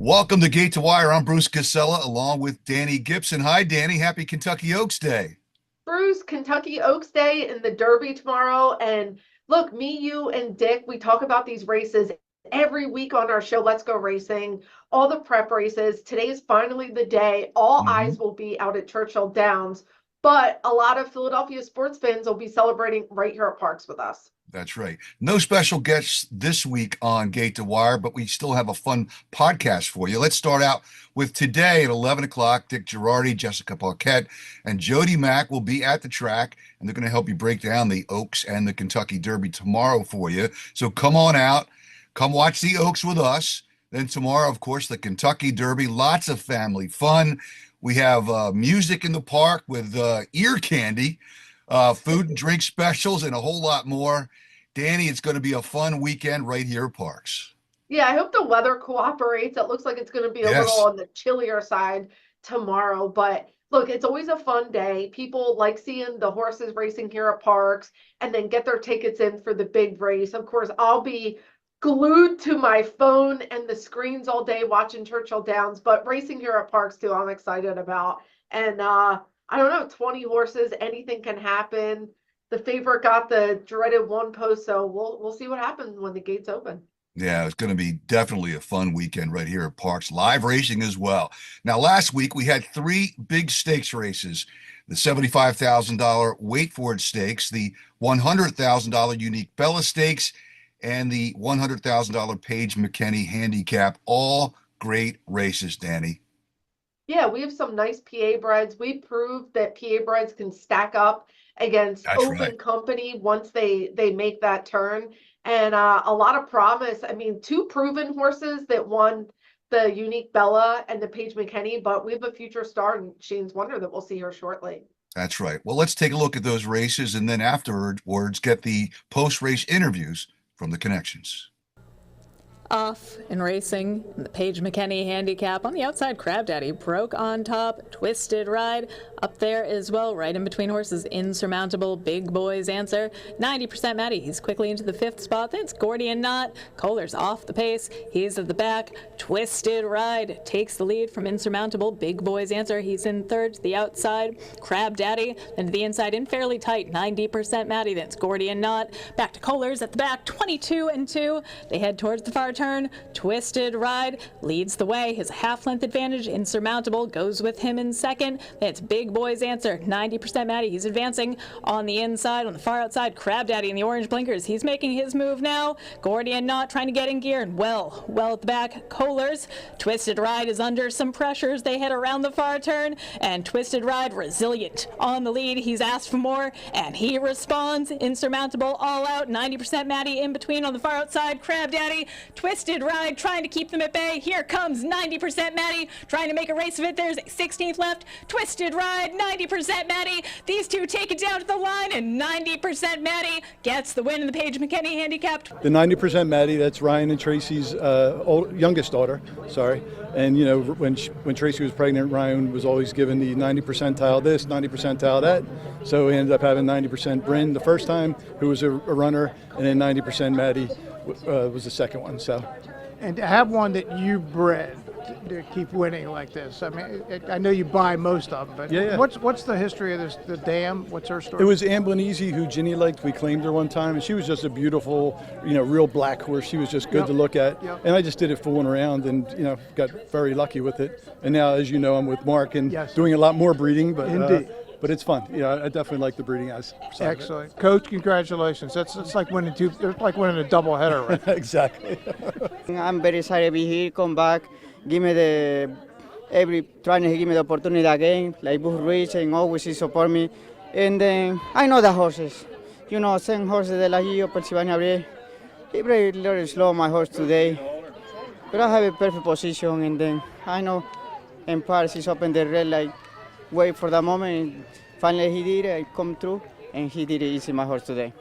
Welcome to Gate to Wire. I'm Bruce Casella along with Dani Gibson. Hi, Dani. Happy Kentucky Oaks Day. Bruce, Kentucky Oaks Day and the Derby tomorrow. And look, me, you, and Dick, we talk about these races every week on our show, Let's Go Racing, all the prep races. Today is finally the day. All eyes Mhm. will be out at Churchill Downs, but a lot of Philadelphia sports fans will be celebrating right here at Parx with us. That's right. No special guests this week on Gate to Wire, but we still have a fun podcast for you. Let's start out with today at 11 o'clock. Dick Girardi, Jessica Paquette, and Jody Mack will be at the track, and they're going to help you break down the Oaks and the Kentucky Derby tomorrow for you. So come on out. Come watch the Oaks with us. Then tomorrow, of course, the Kentucky Derby. Lots of family fun. We have music in the park with ear candy, food and drink specials, and a whole lot more. Dani, it's going to be a fun weekend right here at Parx. Yeah, I hope the weather cooperates. It looks like it's going to be a little Yes, on the chillier side tomorrow, but look, it's always a fun day. People like seeing the horses racing here at Parx and then get their tickets in for the big race. Of course, I'll be glued to my phone and the screens all day watching Churchill Downs, but racing here at Parx too, I'm excited about. And I don't know, 20 horses, anything can happen. The favorite got the dreaded one post, so we'll see what happens when the gates open. yeah, it's going to be definitely a fun weekend right here at Parx. Live racing as well. Now, last week we had three big stakes races: the $75,000 Wait For It Stakes, the $100,000 Unique Bella Stakes, and the $100,000 Paige McKenney Handicap. All great races, Dani. Yeah, we have some nice PA breds. We proved that PA breds can stack up against That's right. open company once they make that turn. And a lot of promise. I mean, two proven horses that won the Unique Bella and the Paige McKenney, but we have a future star in Shane's Wonder that we'll see here shortly. That's right. Well, let's take a look at those races and then afterwards get the post-race interviews from the connections. Off in racing, the Paige McKenney handicap on the outside. Crab Daddy broke on top, twisted ride up there as well, right in between horses. Insurmountable, Big Boy's Answer. 90% Maddie, he's quickly into the fifth spot. Then it's Gordian Knot. Kohler's off the pace, he's at the back. Twisted ride takes the lead from Insurmountable, Big Boy's Answer. He's in third to the outside. Crab Daddy, then to the inside in fairly tight. 90% Maddie, then it's Gordian Knot. Back to Kohler's at the back, 22-2. They head towards the far turn. Twisted ride leads the way. His half-length advantage. Insurmountable goes with him in second. That's Big Boy's Answer. 90% Maddie. He's advancing on the inside. On the far outside, Crab Daddy in the orange blinkers. He's making his move now. Gordian Knot trying to get in gear. And well at the back. Kohler's Twisted Ride is under some pressures. They head around the far turn. And Twisted Ride resilient on the lead. He's asked for more. And he responds. Insurmountable all out. 90% Maddie in between on the far outside. Crab Daddy. Twisted Ride trying to keep them at bay. Here comes 90% Maddie trying to make a race of it. There's 16th left. Twisted Ride, 90% Maddie. These two take it down to the line, and 90% Maddie gets the win in the Paige McKenney handicapped. The 90% Maddie, that's Ryan and Tracy's youngest daughter, sorry. And, you know, when Tracy was pregnant, Ryan was always given the 90 percentile this, 90 percentile that. So we ended up having 90% Bryn the first time, who was a runner, and then 90% Maddie was the second one. So, and to have one that you bred to keep winning like this, I mean, I know you buy most of them, but yeah. What's the history of this? The dam? What's her story? It was Amblin Easy, who Ginny liked. We claimed her one time, and she was just a beautiful, real black horse. She was just good to look at. Yep. And I just did it fooling around, and got very lucky with it. And now, as you know, I'm with Mark and doing a lot more breeding. But indeed. But it's fun. I definitely like the breeding eyes. Excellent, Coach. Congratulations. It's like winning it's like winning a double header, right? Exactly. I'm very excited to be here, come back, give me trying to give me the opportunity again, like Bruce Racing always he support me. And then I know the horses, same horses de la Gio, Pennsylvania Bred. He very little slow my horse today, but I have a perfect position, and then I know in Paris he's open the red light, wait for the moment, and finally he did it, I come through, and he did it easy my horse today.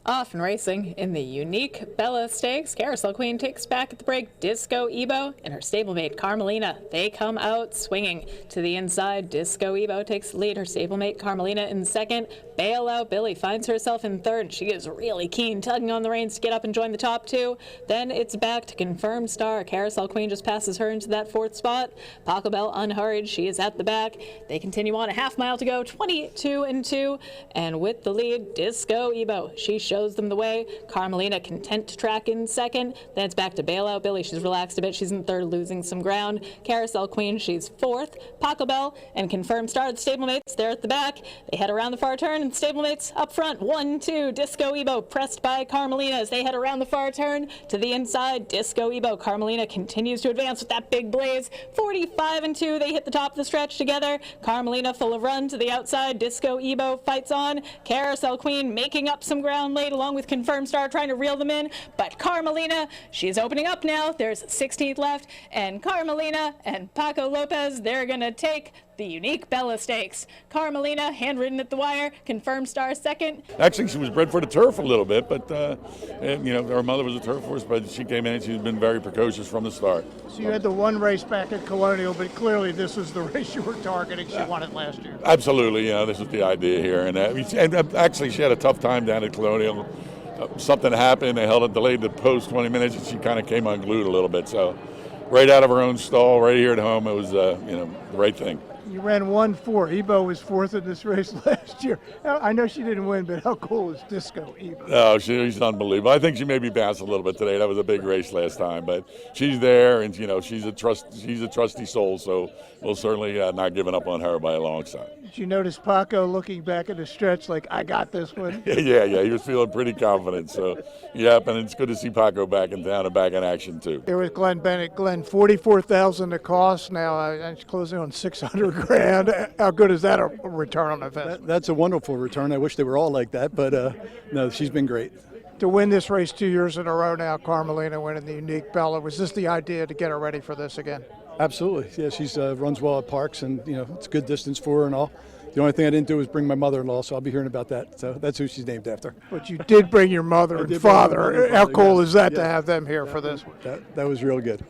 Off and racing in the unique Bella Stakes, Carousel Queen takes back at the break Disco Ebo and her stablemate Carmelina. They come out swinging to the inside. Disco Ebo takes the lead. Her stablemate Carmelina in second. Bailout Billy finds herself in third. She is really keen, tugging on the reins to get up and join the top two. Then it's back to Confirmed Star. Carousel Queen just passes her into that fourth spot. Paco Bell unhurried. She is at the back. They continue on, a half mile to go, 22-2, and with the lead, Disco Ebo. She shows them the way. Carmelina content to track in second. Then it's back to Bailout Billy. She's relaxed a bit. She's in third, losing some ground. Carousel Queen, she's fourth. Paco Bell and Confirmed Star, the stablemates, they're at the back. They head around the far turn, and the stablemates up front. 1-2. Disco Ebo pressed by Carmelina as they head around the far turn to the inside. Disco Ebo. Carmelina continues to advance with that big blaze. 45-2. They hit the top of the stretch together. Carmelina full of run to the outside. Disco Ebo fights on. Carousel Queen making up some ground late, along with Confirmed Star trying to reel them in, but Carmelina, she's opening up now. There's 16th left, and Carmelina and Paco Lopez, they're gonna take the unique Bella Stakes. Carmelina, handwritten at the wire. Confirmed Star second. Actually, she was bred for the turf a little bit, but her mother was a turf horse, but she came in and she's been very precocious from the start. So you had the one race back at Colonial, but clearly this was the race you were targeting. She won it last year. Absolutely, yeah, this was the idea here. And actually, she had a tough time down at Colonial. Something happened, they delayed the post 20 minutes, and she kind of came unglued a little bit. So right out of her own stall, right here at home, it was the right thing. You ran 1-4. Ebo was fourth in this race last year. I know she didn't win, but how cool is Disco Ebo? Oh, she's unbelievable. I think she maybe bounced a little bit today. That was a big race last time, but she's there, and she's a trusty soul. So we'll certainly not giving up on her by a long shot. Did you notice Paco looking back at the stretch like, I got this one? Yeah, he was feeling pretty confident. So, yep, and it's good to see Paco back in town and back in action too. There was Glenn Bennett. Glenn, $44,000 the cost. Now it's closing on $600,000. How good is that a return on investment? That's a wonderful return. I wish they were all like that, but no, she's been great. To win this race 2 years in a row now, Carmelina winning the unique Bella, was this the idea to get her ready for this again? Absolutely. Yeah, she's runs well at Parx, and it's a good distance for her and all. The only thing I didn't do was bring my mother-in-law, so I'll be hearing about that. So that's who she's named after. But you did bring your mother and father. How cool is that to have them here for this one? That was real good.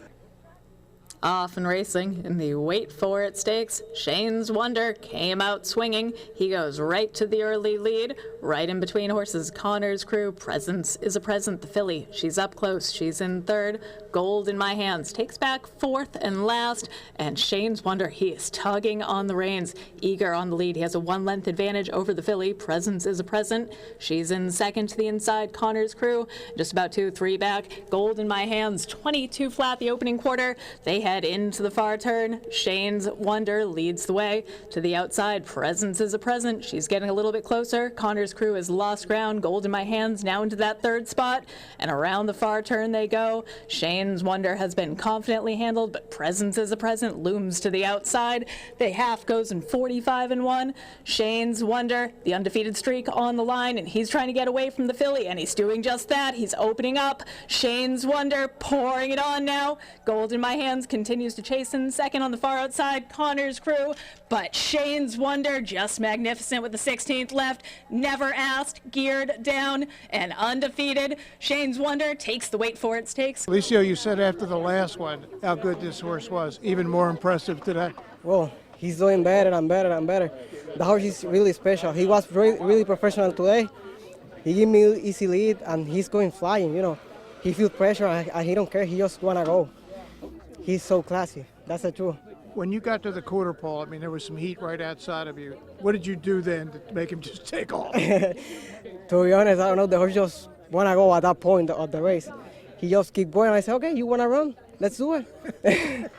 Off and racing in the Wait For It Stakes, Shane's Wonder came out swinging. He goes right to the early lead, right in between horses. Connor's Crew, Presence is a Present, the filly. She's up close, she's in third. Gold in My Hands takes back fourth and last, and Shane's Wonder, he is tugging on the reins, eager on the lead. He has a 1 length advantage over the filly. Presence is a Present. She's in second to the inside. Connor's Crew, just about 2-3 back. Gold in My Hands, 22 flat the opening quarter. They head into the far turn. Shane's Wonder leads the way to the outside. Presence is a Present. She's getting a little bit closer. Connor's Crew has lost ground. Gold in My Hands now into that third spot, and around the far turn they go. Shane's Wonder has been confidently handled, but Presence is a Present looms to the outside. The half goes in 45-1. Shane's Wonder, the undefeated streak on the line, and he's trying to get away from the filly, and he's doing just that. He's opening up. Shane's Wonder pouring it on now. Gold in My Hands continues to chase in second on the far outside. Connor's Crew, but Shane's Wonder just magnificent with the 16th left. Never asked, geared down, and undefeated. Shane's Wonder takes the Wait For It Stakes. Alicio, you said after the last one how good this horse was. Even more impressive today. Well, he's doing better and better and better. The horse is really special. He was really professional today. He gave me easy lead, and he's going flying, He feels pressure, and he don't care. He just want to go. He's so classy. That's the truth. When you got to the quarter pole, there was some heat right outside of you. What did you do then to make him just take off? To be honest, I don't know. The horse just want to go at that point of the race. He just keep going. I said, okay, you want to run? Let's do it.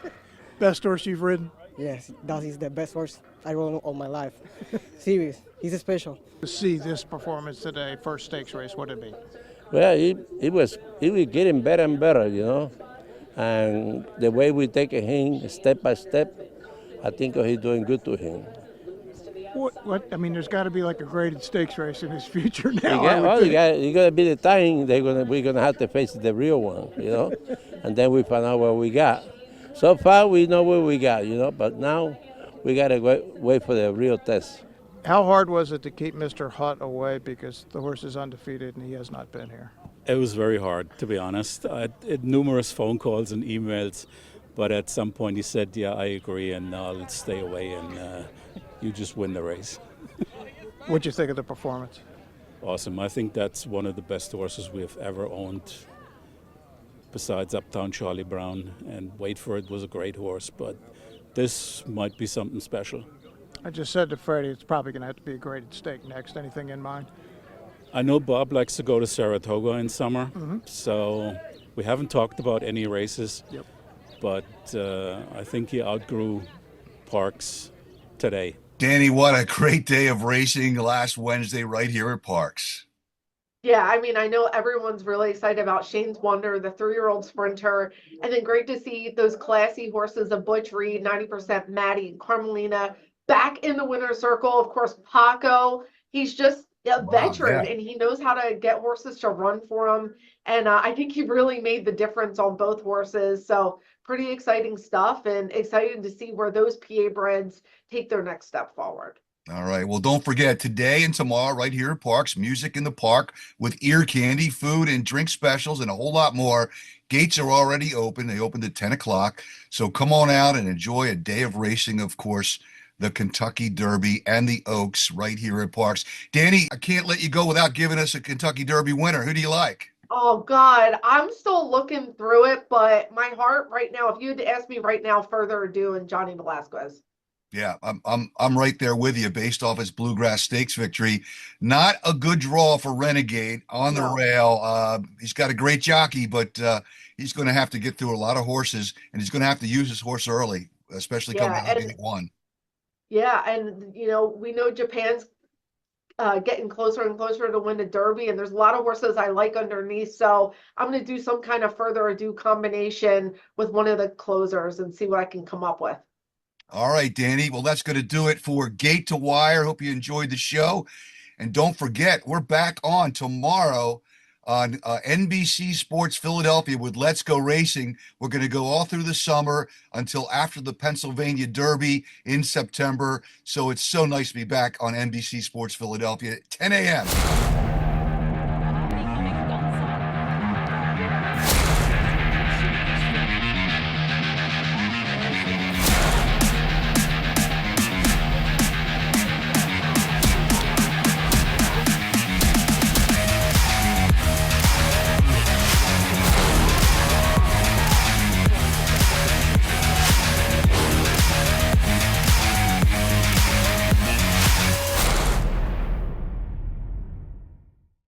Best horse you've ridden? Yes, that is the best horse I rode all my life. Serious. He's special. To see this performance today, first stakes race, what did it be? Well, it was getting better and better, And the way we take him step by step, I think he's doing good to him. What? There's got to be like a graded stakes race in his future now. You got to be the time we're gonna have to face the real one, and then we find out what we got. So far, we know what we got, but now we got to wait for the real test. How hard was it to keep Mr. Hutt away because the horse is undefeated and he has not been here? It was very hard, to be honest. I had numerous phone calls and emails, but at some point he said, yeah, I agree, and let's stay away, and you just win the race. What'd you think of the performance? Awesome. I think that's one of the best horses we have ever owned, besides Uptown Charlie Brown, and Wait For It was a great horse, but this might be something special. I just said to Freddie, it's probably going to have to be a graded stake next. Anything in mind? I know Bob likes to go to Saratoga in summer, so we haven't talked about any races, but I think he outgrew Parx today. Danny, what a great day of racing last Wednesday right here at Parx. Yeah, I mean, I know everyone's really excited about Shane's Wonder, the 3-year-old sprinter, and then great to see those classy horses of Butch Reed, 90% Maddie, Carmelina, back in the winner's circle. Of course, Paco, he's just a veteran, and he knows how to get horses to run for him. And I think he really made the difference on both horses. So pretty exciting stuff, and excited to see where those PA Breds take their next step forward. All right. Well, don't forget today and tomorrow right here at Parx, music in the park with ear candy, food and drink specials, and a whole lot more. Gates are already open. They opened at 10 o'clock. So come on out and enjoy a day of racing, of course, the Kentucky Derby and the Oaks right here at Parx. Danny, I can't let you go without giving us a Kentucky Derby winner. Who do you like? Oh God, I'm still looking through it, but my heart right now, if you had to ask me right now, Further Ado and Johnny Velasquez. Yeah, I'm right there with you based off his Bluegrass Stakes victory. Not a good draw for Renegade on the rail. He's got a great jockey, but he's going to have to get through a lot of horses, and he's going to have to use his horse early, especially coming out of Gate 1. Yeah, and you know, we know Japan's getting closer and closer to win the Derby, and there's a lot of horses I like underneath. So I'm going to do some kind of Further Ado combination with one of the closers and see what I can come up with. All right, Danny. Well, that's going to do it for Gate to Wire. Hope you enjoyed the show. And don't forget, we're back on tomorrow on NBC Sports Philadelphia with Let's Go Racing. We're going to go all through the summer until after the Pennsylvania Derby in September. So it's so nice to be back on NBC Sports Philadelphia at 10 a.m.